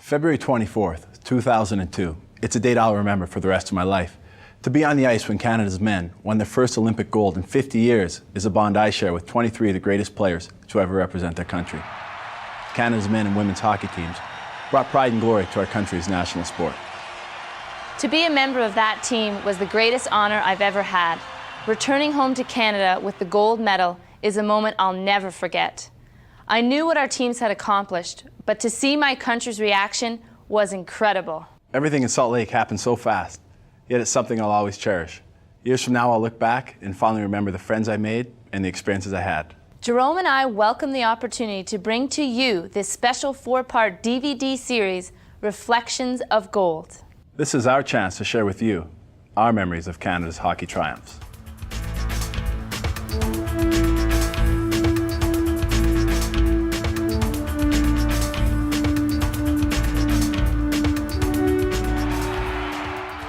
February 24th, 2002. It's a date I'll remember for the rest of my life. To be on the ice when Canada's men won their first Olympic gold in 50 years is a bond I share with 23 of the greatest players to ever represent their country. Canada's men and women's hockey teams brought pride and glory to our country's national sport. To be a member of that team was the greatest honor I've ever had. Returning home to Canada with the gold medal is a moment I'll never forget. I knew what our teams had accomplished, but to see my country's reaction was incredible. Everything in Salt Lake happened so fast, yet it's something I'll always cherish. Years from now, I'll look back and fondly remember the friends I made and the experiences I had. Jerome and I welcome the opportunity to bring to you this special 4-part DVD series, Reflections of Gold. This is our chance to share with you our memories of Canada's hockey triumphs.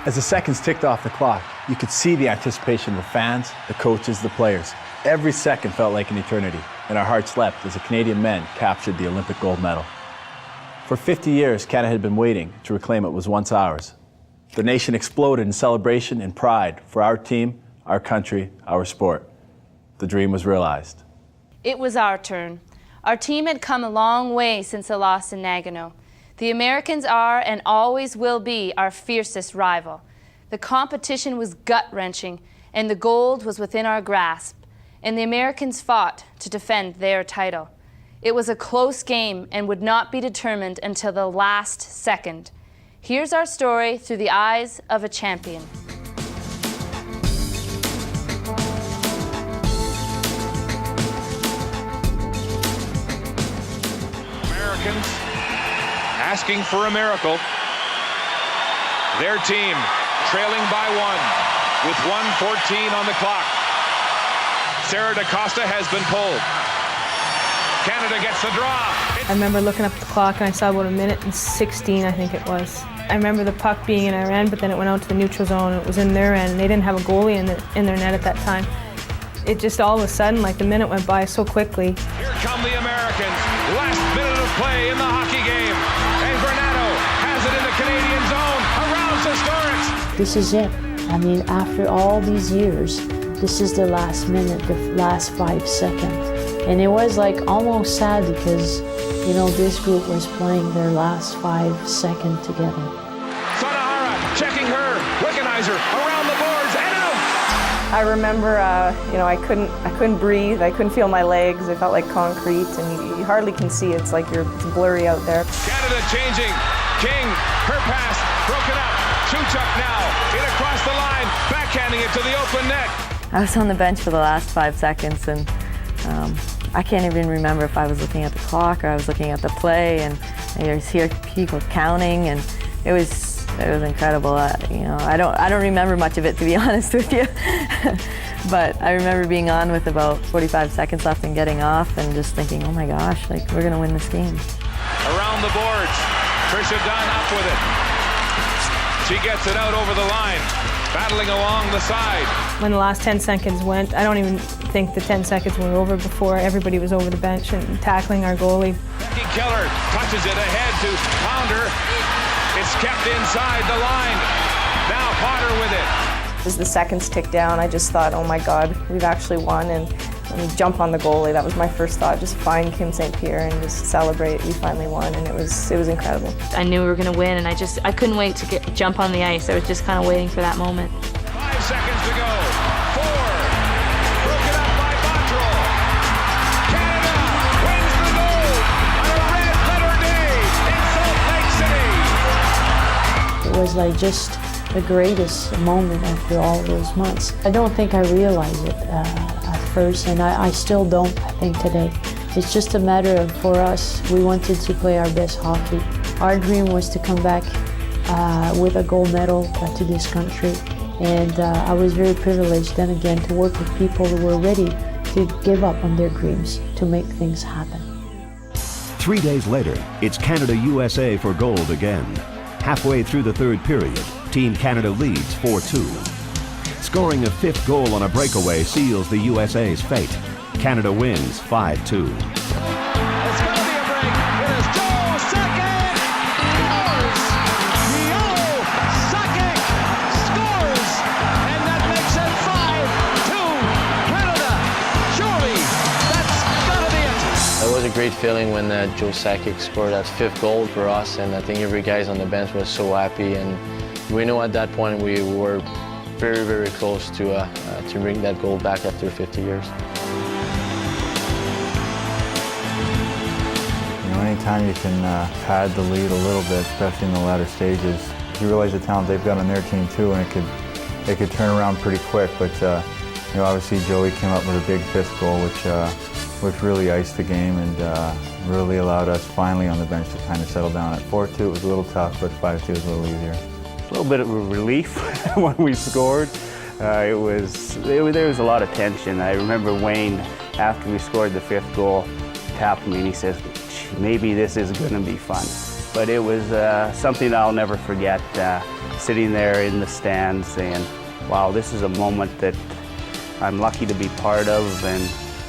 As the seconds ticked off the clock, you could see the anticipation of the fans, the coaches, the players. Every second felt like an eternity, and our hearts leapt as the Canadian men captured the Olympic gold medal. For 50 years, Canada had been waiting to reclaim what was once ours. The nation exploded in celebration and pride for our team, our country, our sport. The dream was realized. It was our turn. Our team had come a long way since the loss in Nagano. The Americans are and always will be our fiercest rival. The competition was gut-wrenching, and the gold was within our grasp, and the Americans fought to defend their title. It was a close game and would not be determined until the last second. Here's our story through the eyes of a champion. Americans asking for a miracle. Their team trailing by 1 with 1:14 on the clock. Sarah DaCosta has been pulled. Canada gets the draw. I remember looking up at the clock and I saw about 1:16, I think it was. I remember the puck being in our end, but then it went out to the neutral zone and it was in their end, and they didn't have a goalie in their net at that time. It just all of a sudden, like the minute went by so quickly. Here come the Americans. Last minute of play in the hockey game. And Granado has it in the Canadian zone. Around Historics. This is it. I mean, after all these years, this is the last minute, the last 5 seconds. And it was like almost sad because, you know, this group was playing their last 5 seconds together. Sonahara checking her. Wickenheiser around the boards and out. I remember, you know, I couldn't breathe. I couldn't feel my legs. It felt like concrete, and you hardly can see. It's like it's blurry out there. Canada changing. King, her pass broken up. Chuchuk now in across the line, backhanding it to the open net. I was on the bench for the last 5 seconds, and I can't even remember if I was looking at the clock or I was looking at the play, and I was hear people counting, and it was incredible. You know, I don't remember much of it, to be honest with you. But I remember being on with about 45 seconds left and getting off and just thinking, oh my gosh, like, we're gonna win this game. Around the boards, Trisha Dunn up with it. She gets it out over the line, battling along the side. When the last 10 seconds went, I don't even think the 10 seconds were over before everybody was over the bench and tackling our goalie. Becky Keller touches it ahead to Pounder. It's kept inside the line. Now Potter with it. As the seconds ticked down, I just thought, oh my God, we've actually won, and jump on the goalie. That was my first thought, just find Kim St. Pierre and just celebrate. We finally won, and it was incredible. I knew we were going to win, and I couldn't wait to jump on the ice. I was just kind of waiting for that moment. 5 seconds to go. 4. Broken up by Bottrell. Canada wins the gold on a red-letter day in Salt Lake City. It was like just the greatest moment after all those months. I don't think I realized it at first, and I still don't, I think, today. It's just a matter of, for us, we wanted to play our best hockey. Our dream was to come back with a gold medal to this country, and I was very privileged then again to work with people who were ready to give up on their dreams to make things happen. 3 days later, it's Canada-USA for gold again. Halfway through the third period, Team Canada leads 4-2. Scoring a 5th goal on a breakaway seals the USA's fate. Canada wins 5-2. It's going to be a break. It is Joe second. feeling when Joe Sakic scored that 5th goal for us, and I think every guy on the bench was so happy. And we know at that point we were very, very close to bring that goal back after 50 years. You know, anytime you can pad the lead a little bit, especially in the latter stages, you realize the talent they've got on their team too, and it could turn around pretty quick. But you know, obviously Joey came up with a big 5th goal, which really iced the game and really allowed us finally on the bench to kind of settle down. At 4-2 it was a little tough, but 5-2 was a little easier. A little bit of a relief when we scored. There was a lot of tension. I remember Wayne, after we scored the 5th goal, tapped me and he says, maybe this is going to be fun. But it was something I'll never forget, sitting there in the stands saying, wow, this is a moment that I'm lucky to be part of, and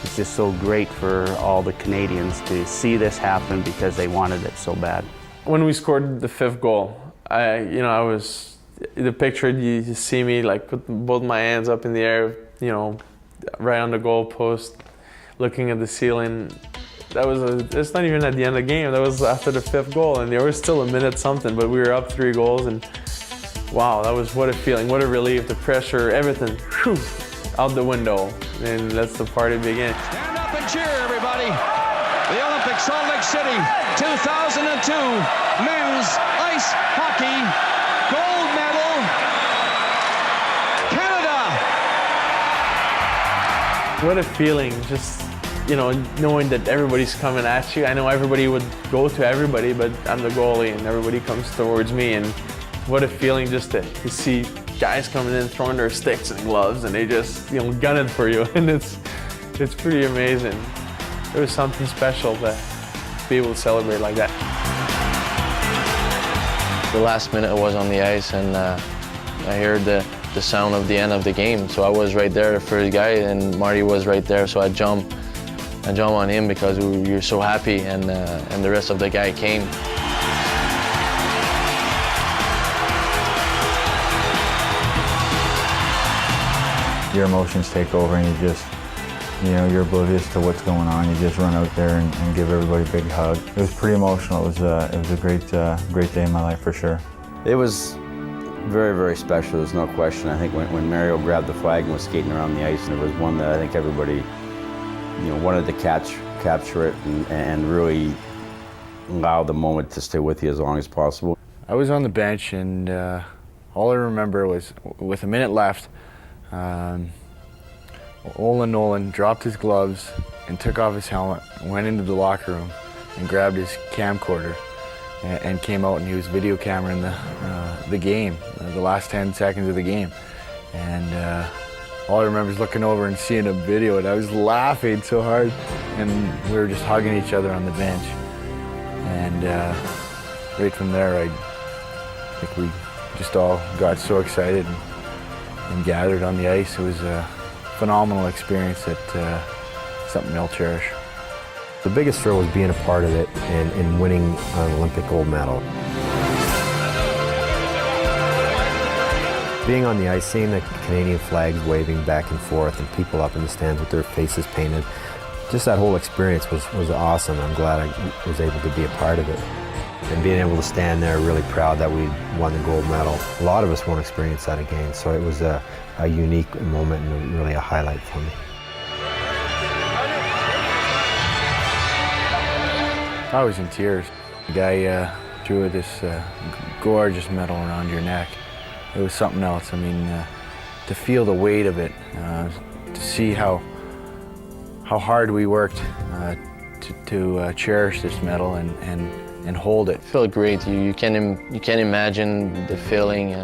it's just so great for all the Canadians to see this happen because they wanted it so bad. When we scored the 5th goal, I was the picture. You see me like put both my hands up in the air, you know, right on the goal post, looking at the ceiling. It's not even at the end of the game. That was after the 5th goal, and there was still a minute something, but we were up 3 goals, and wow, that was what a feeling, what a relief. The pressure, everything, whew, out the window, and that's the party begin. Stand up and cheer, everybody. The Olympics, Salt Lake City, 2002 men's ice hockey gold medal, Canada. What a feeling, just, you know, knowing that everybody's coming at you. I know everybody would go to everybody, but I'm the goalie and everybody comes towards me, and what a feeling just to see guys coming in, throwing their sticks and gloves, and they just, you know, gunning for you, and it's pretty amazing. It was something special to be able to celebrate like that. The last minute I was on the ice, and I heard the sound of the end of the game. So I was right there, the first guy, and Marty was right there. So I jumped on him because we were so happy, and the rest of the guy came. Your emotions take over, and you just, you know, you're oblivious to what's going on. You just run out there and give everybody a big hug. It was pretty emotional. It was a great day in my life for sure. It was very, very special. There's no question. I think when Mario grabbed the flag and was skating around the ice, and it was one that I think everybody, you know, wanted to capture it and really allow the moment to stay with you as long as possible. I was on the bench, and all I remember was, with a minute left, Ole Nolan dropped his gloves and took off his helmet, went into the locker room and grabbed his camcorder and came out, and he was video cameraing the game, the last 10 seconds of the game. And all I remember is looking over and seeing a video, and I was laughing so hard, and we were just hugging each other on the bench. And right from there, I think we just all got so excited and gathered on the ice. It was a phenomenal experience that something I'll cherish. The biggest thrill was being a part of it and winning an Olympic gold medal. Being on the ice, seeing the Canadian flags waving back and forth and people up in the stands with their faces painted, just that whole experience was awesome. I'm glad I was able to be a part of it. And being able to stand there really proud that we won the gold medal. A lot of us won't experience that again, so it was a unique moment and really a highlight for me. I was in tears. The guy drew this gorgeous medal around your neck. It was something else. I mean, to feel the weight of it, to see how hard we worked to cherish this medal and hold it. It felt great. You can imagine the feeling.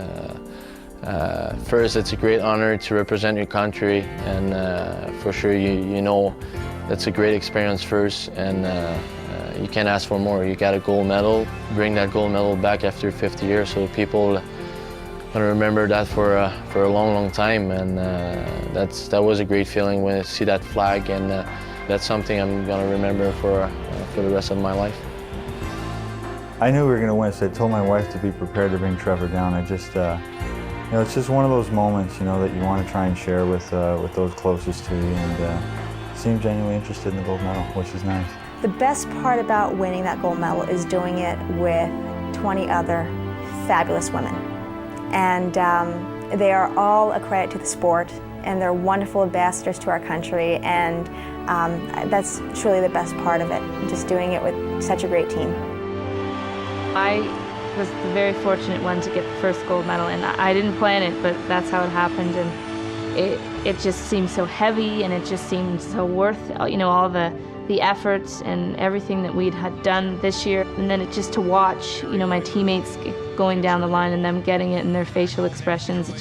First, it's a great honor to represent your country, and for sure you know that's a great experience first, and you can't ask for more. You got a gold medal, bring that gold medal back after 50 years, so people gonna remember that for a long, long time, and that was a great feeling when I see that flag, and that's something I'm gonna remember for the rest of my life. I knew we were going to win, so I told my wife to be prepared to bring Trevor down. I just, you know, it's just one of those moments, you know, that you want to try and share with those closest to you, and seemed genuinely interested in the gold medal, which is nice. The best part about winning that gold medal is doing it with 20 other fabulous women. And they are all a credit to the sport, and they're wonderful ambassadors to our country, and that's truly the best part of it, just doing it with such a great team. I was the very fortunate one to get the first gold medal, and I didn't plan it, but that's how it happened, and it just seemed so heavy, and it just seemed so worth, you know, all the efforts and everything that we'd had done this year, and then just to watch, you know, my teammates going down the line and them getting it and their facial expressions, it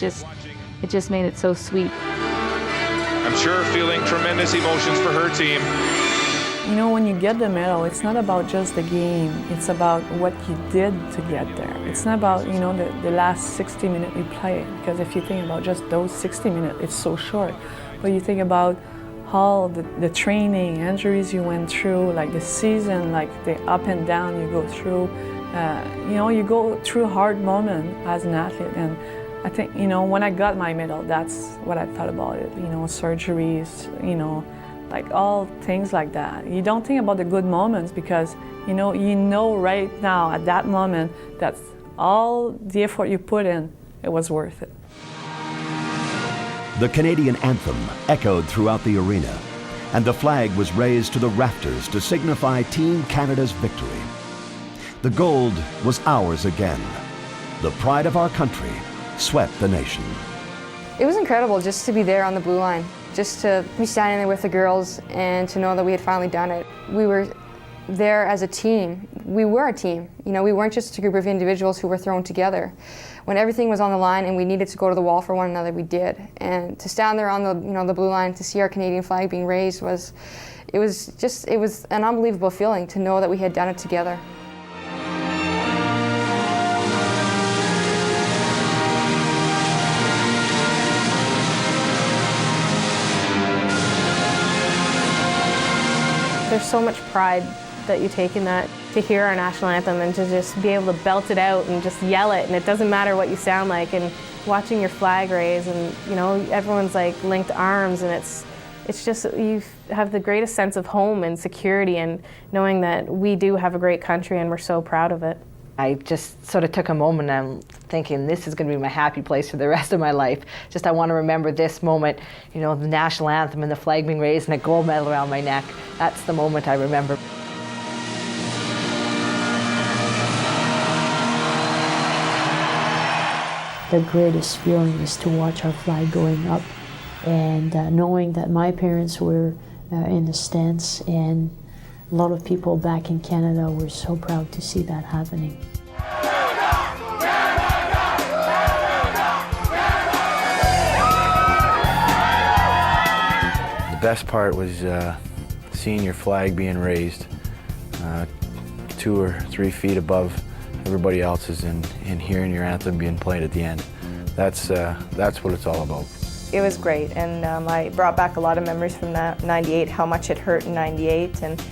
just made it so sweet. I'm sure feeling tremendous emotions for her team. You know, when you get the medal, it's not about just the game, it's about what you did to get there. It's not about, you know, the last 60 minutes you played, because if you think about just those 60 minutes, it's so short. But you think about all the training, injuries you went through, like the season, like the up and down you go through. You know, you go through a hard moment as an athlete, and I think, you know, when I got my medal, that's what I thought about it. You know, surgeries, you know, like all things like that. You don't think about the good moments because, you know right now at that moment that all the effort you put in, it was worth it. The Canadian anthem echoed throughout the arena, and the flag was raised to the rafters to signify Team Canada's victory. The gold was ours again. The pride of our country swept the nation. It was incredible just to be there on the blue line, just to be standing there with the girls and to know that we had finally done it. We were there as a team. We were a team. You know, we weren't just a group of individuals who were thrown together. When everything was on the line and we needed to go to the wall for one another, we did. And to stand there on the, you know, the blue line, to see our Canadian flag being raised was an unbelievable feeling to know that we had done it together. There's so much pride that you take in that, to hear our national anthem and to just be able to belt it out and just yell it, and it doesn't matter what you sound like, and watching your flag raise, and you know, everyone's like linked arms, and it's just, you have the greatest sense of home and security, and knowing that we do have a great country and we're so proud of it. I just sort of took a moment and I'm thinking this is going to be my happy place for the rest of my life. Just I want to remember this moment, you know, the national anthem and the flag being raised and a gold medal around my neck. That's the moment I remember. The greatest feeling is to watch our flag going up, and knowing that my parents were in the stands, and a lot of people back in Canada were so proud to see that happening. The best part was seeing your flag being raised 2 or 3 feet above everybody else's, and hearing your anthem being played at the end. That's what it's all about. It was great, and I brought back a lot of memories from that 98, how much it hurt in 98, and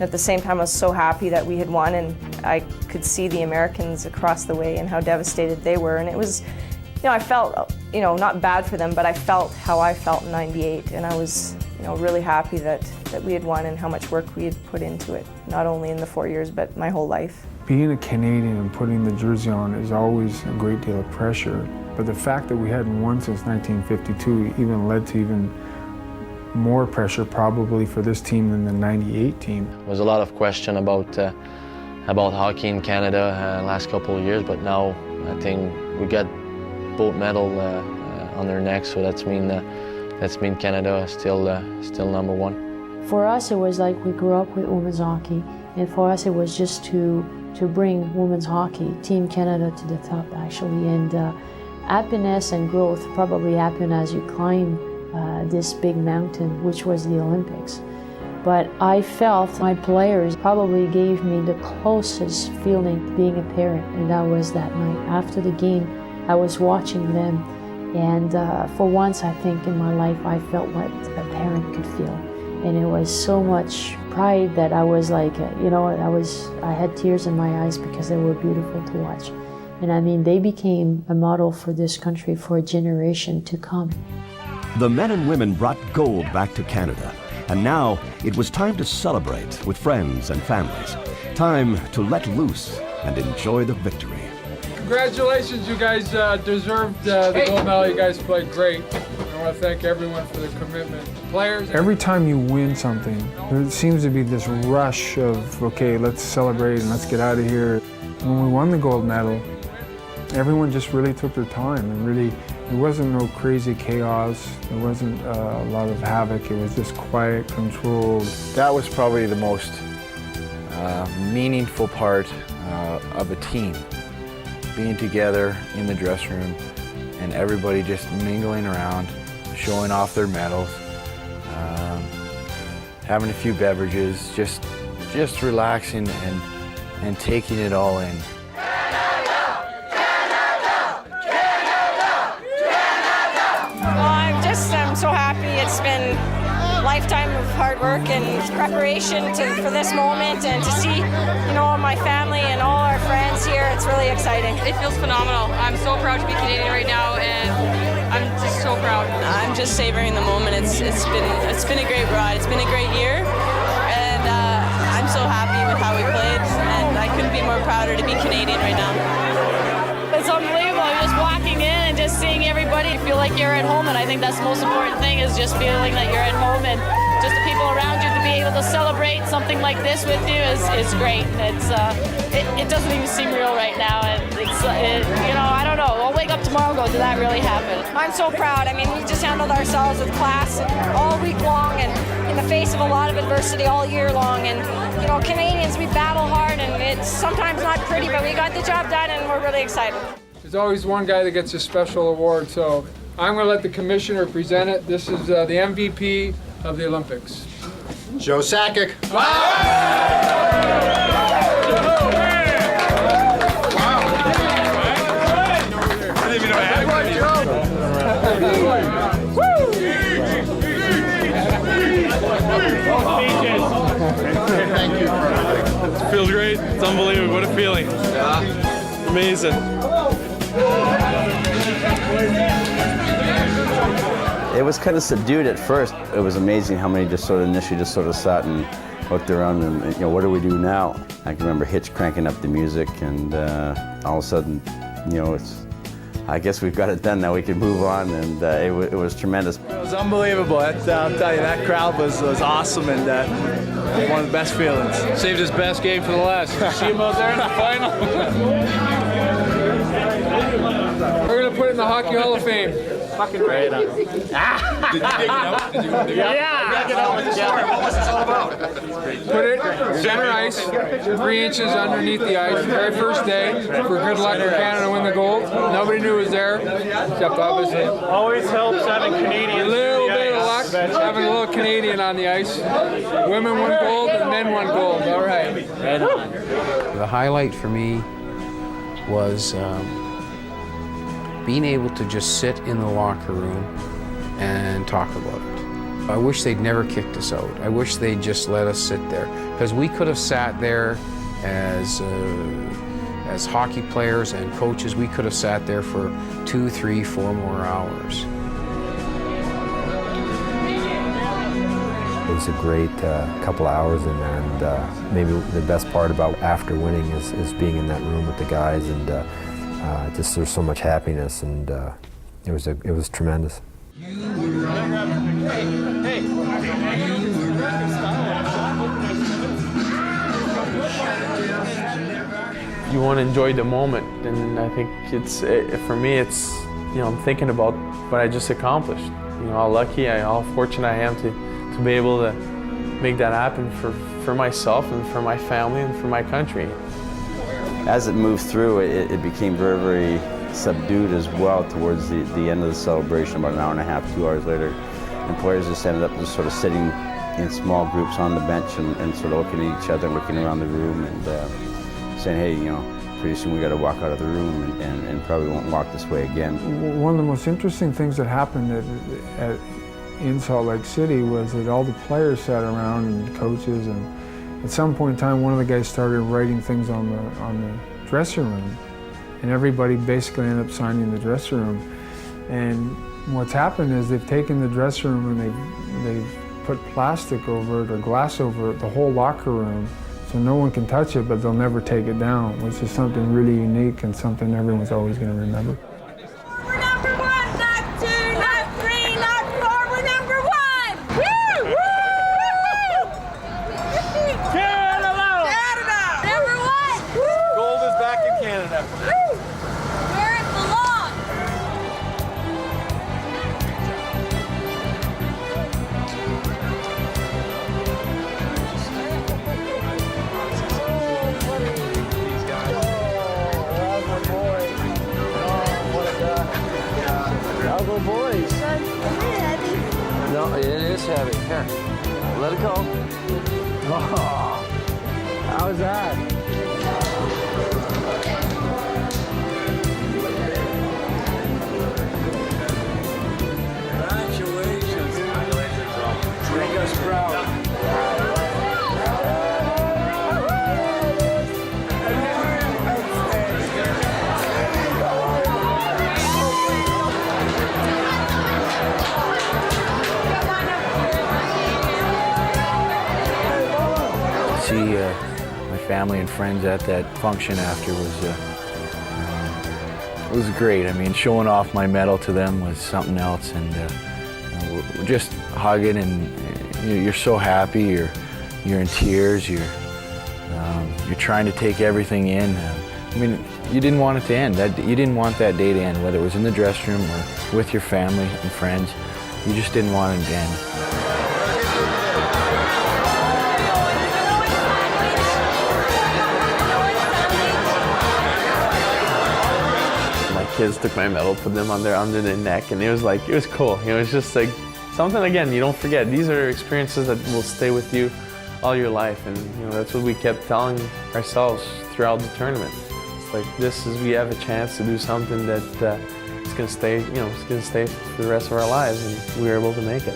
at the same time I was so happy that we had won, and I could see the Americans across the way and how devastated they were, and it was, you know, I felt, you know, not bad for them, but I felt how I felt in 98, and I was, you know, really happy that we had won and how much work we had put into it, not only in the 4 years, but my whole life. Being a Canadian and putting the jersey on is always a great deal of pressure, but the fact that we hadn't won since 1952 even led to even more pressure probably for this team than the 98 team. There was a lot of question about hockey in Canada last couple of years, but now I think we got both medal on their necks, so that's mean Canada is still number one. For us, it was like we grew up with women's hockey, and for us it was just to bring women's hockey, Team Canada, to the top actually, and happiness and growth probably happen as you climb this big mountain, which was the Olympics. But I felt my players probably gave me the closest feeling being a parent, and that was that night. After the game, I was watching them, and for once I think in my life I felt what a parent could feel. And it was so much pride that I was like, you know, I had tears in my eyes because they were beautiful to watch. And I mean, they became a model for this country for a generation to come. The men and women brought gold back to Canada, And now it was time to celebrate with friends and families. Time to let loose and enjoy the victory. Congratulations, you guys deserved the gold medal. You guys played great. I want to thank everyone for their commitment. Players. Every time you win something, there seems to be this rush of, okay, let's celebrate and let's get out of here. When we won the gold medal, everyone just really took their time and really, there wasn't no crazy chaos. There wasn't a lot of havoc. It was just quiet, controlled. That was probably the most meaningful part of a team. Being together in the dressing room and everybody just mingling around, showing off their medals, having a few beverages, just relaxing and taking it all in. I'm so happy. It's been a lifetime of hard work and preparation for this moment, and to see, my family and all our friends here. It's really exciting. It feels phenomenal. I'm so proud to be Canadian right now, and I'm just so proud. I'm just savoring the moment. It's been a great ride. It's been a great year, and I'm so happy with how we played, and I couldn't be more prouder to be Canadian right now. It's unbelievable. You're just walking in and just seeing everybody. You feel like you're at home, and I think that's the most important thing, is just feeling that you're at home, and just the people around you to be able to celebrate something like this with you is great. It doesn't even seem real right now, and I don't know. I'll wake up tomorrow and go, did that really happen? I'm so proud. I mean, we just handled ourselves with class all week long, and in the face of a lot of adversity all year long. And Canadians, we battle hard, and it's sometimes not pretty, but we got the job done, and we're really excited. There's always one guy that gets a special award, so I'm going to let the commissioner present it. This is the MVP of the Olympics. Joe Sakic. Thank you. It feels great. It's unbelievable. What a feeling. Yeah. Amazing. It was kind of subdued at first. It was amazing how many just initially sat and looked around and, what do we do now? I can remember Hitch cranking up the music, and all of a sudden, I guess we've got it done now, we can move on, and it was tremendous. It was unbelievable. I'll tell you, that crowd was awesome, and one of the best feelings. Saved his best game for the last. See him out there in the final. We're going to put it in the Hockey Hall of Fame. Fucking right. Did you dig it out? Did you dig it out? Yeah. What was this all about? Put it center ice, 3 inches underneath the ice. Very first day for good luck for Canada to win the gold. Nobody knew it was there, except obviously. Always helps having Canadians. A little bit of luck, having a little Canadian on the ice. Women won gold and men won gold. All right. Right on. The highlight for me was being able to just sit in the locker room and talk about it. I wish they'd never kicked us out. I wish they'd just let us sit there, because we could have sat there as hockey players and coaches. We could have sat there for 2, 3, 4 more hours. It was a great couple of hours in there, and maybe the best part about after winning is being in that room with the guys, and just there's so much happiness, and it was tremendous. You want to enjoy the moment, and I think for me, it's I'm thinking about what I just accomplished. How lucky, how fortunate I am to be able to make that happen for myself and for my family and for my country. As it moved through, it became very, very subdued as well towards the end of the celebration, about an hour and a half, 2 hours later. And players just ended up just sitting in small groups on the bench and looking at each other, looking around the room, and saying, hey, pretty soon we got to walk out of the room and probably won't walk this way again. One of the most interesting things that happened in Salt Lake City was that all the players sat around, and coaches, and at some point in time, one of the guys started writing things on the dressing room, and everybody basically ended up signing the dressing room. And what's happened is they've taken the dressing room and they've put plastic over it or glass over it, the whole locker room, so no one can touch it, but they'll never take it down, which is something really unique and something everyone's always going to remember. We're number one, not two, not three, not four, we're number one! Woo! Woo! Canada! Canada! Number one! Gold is back in Canada. Woo! Where it belongs! Bravo, boys. No, it is heavy. Here, let it go. Oh, how's that? Congratulations. Make us proud. See my family and friends at that function after was great. I mean, showing off my medal to them was something else, and we're just hugging, and you're so happy. You're in tears. You're trying to take everything in. I mean, you didn't want it to end. You didn't want that day to end, whether it was in the dressing room or with your family and friends. You just didn't want it to end. Kids took my medal, put them under their neck, and it was cool. You know, it's just like something, again, you don't forget. These are experiences that will stay with you all your life, and you know, that's what we kept telling ourselves throughout the tournament. It's like, we have a chance to do something that it's gonna stay, you know, it's gonna stay for the rest of our lives, and we were able to make it.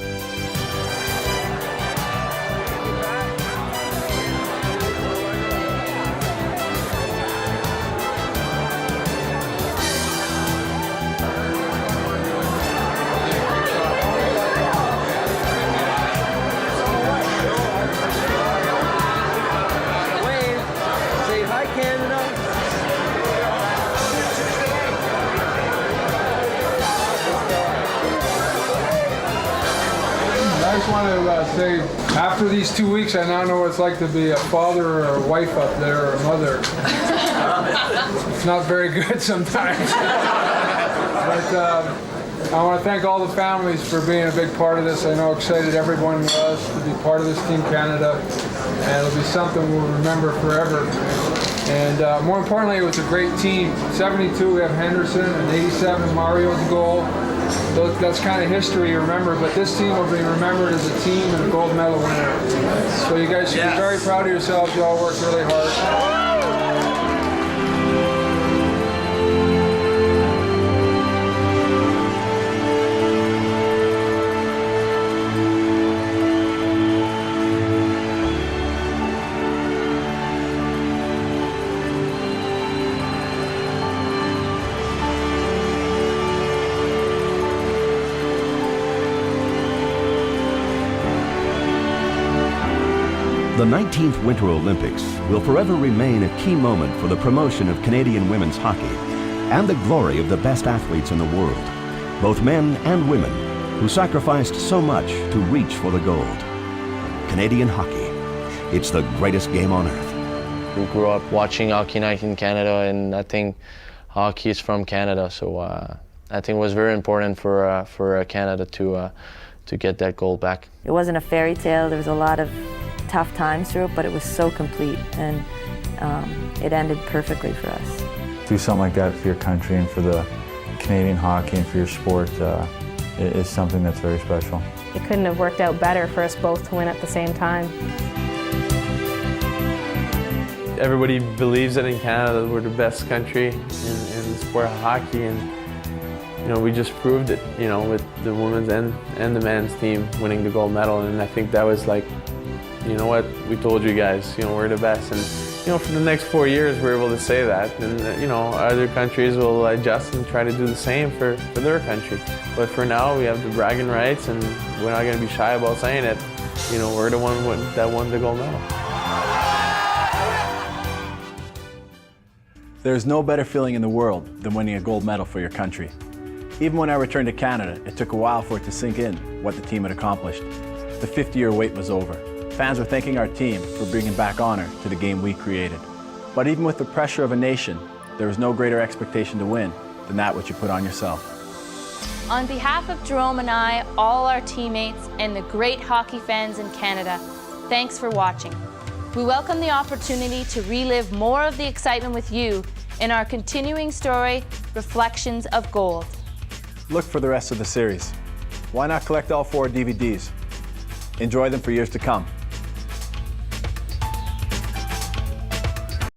I just want to say, after these 2 weeks, I now know what it's like to be a father or a wife up there, or a mother. It's not very good sometimes. But I want to thank all the families for being a big part of this. I know how excited everyone was to be part of this Team Canada, and it'll be something we'll remember forever. And more importantly, it was a great team. 72, we have Henderson, and 87, Mario's goal. So that's kind of history you remember, but this team will be remembered as a team and a gold medal winner. So you guys should be very proud of yourselves. You all worked really hard. The 19th Winter Olympics will forever remain a key moment for the promotion of Canadian women's hockey and the glory of the best athletes in the world, both men and women, who sacrificed so much to reach for the gold. Canadian hockey, it's the greatest game on earth. We grew up watching Hockey Night in Canada, and I think hockey is from Canada, so I think it was very important for Canada to get that gold back. It wasn't a fairy tale. There was a lot of tough times through it, but it was so complete, and it ended perfectly for us. Do something like that for your country and for the Canadian hockey and for your sport is something that's very special. It couldn't have worked out better for us both to win at the same time. Everybody believes that in Canada we're the best country in the sport of hockey, and you know, we just proved it, you know, with the women's and the men's team winning the gold medal, and I think that was like, you know what, we told you guys, you know, we're the best. And you know, for the next 4 years we're able to say that, and you know, other countries will adjust and try to do the same for their country. But for now, we have the bragging rights, and we're not going to be shy about saying it. you know, we're the one that won the gold medal. There's no better feeling in the world than winning a gold medal for your country. Even when I returned to Canada, it took a while for it to sink in what the team had accomplished. The 50-year wait was over. Fans were thanking our team for bringing back honor to the game we created. But even with the pressure of a nation, there was no greater expectation to win than that which you put on yourself. On behalf of Jerome and I, all our teammates, and the great hockey fans in Canada, thanks for watching. We welcome the opportunity to relive more of the excitement with you in our continuing story, Reflections of Gold. Look for the rest of the series. Why not collect all 4 DVDs? Enjoy them for years to come.